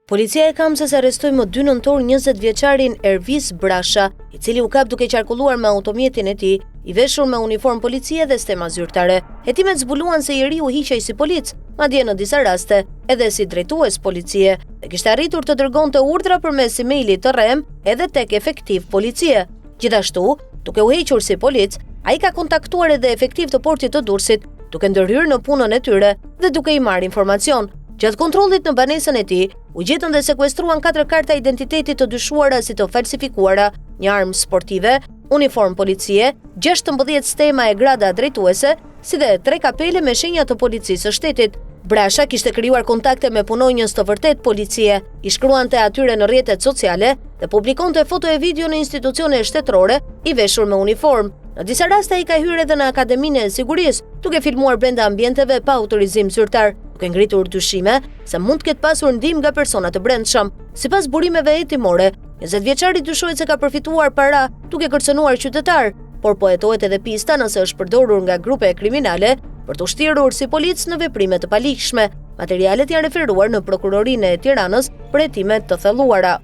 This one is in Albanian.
Policia e Kamsës arrestoi më 2 nëntor 20 vjeçarin Ervis Brasha, i cili u kap duke qarkulluar me automjetin e tij, i veshur me uniformë policie dhe stema zyrtare. Hetimet zbuluan se njeriu hiqej si polic, madje në disa raste edhe si drejtues policie, dhe kishte arritur të dërgonte urdhra përmes emailit të rrem edhe tek efektiv policie. Gjithashtu, duke u hequr si polic, ai ka kontaktuar edhe efektiv të portit të Durrësit, duke ndërhyrë në punën e tyre dhe duke i marrë informacion. Gjatë kontrollit në banesën e tij, u gjetën dhe sekuestruan 4 karta identiteti të dyshuara si të falsifikuara, një armë sportive, uniformë policie, 16 stema e grada drejtuese, si dhe 3 kapele me shenja të policisë së shtetit. Brasha kishte krijuar kontakte me punonjës të vërtet policie, i shkruante atyre në rrjetet sociale dhe publikonte foto e video në institucione shtetërore i veshur me uniformë. Në disa raste ai ka hyrë edhe në Akademinë e Sigurisë, duke filmuar brenda ambienteve pa autorizim zyrtar, duke ngritur dyshime se mund të ketë pasur ndihmë nga persona të brendshëm. Sipas burimeve hetimore, 20 vjeçari dyshohet se ka përfituar para duke kërcënuar qytetar, por po hetohet edhe pista nëse është përdorur nga grupe kriminale për të ushtrirur si polic në veprime të palikshme. Materialet janë referuar në Prokurorinë e Tiranës për hetime të thelluara.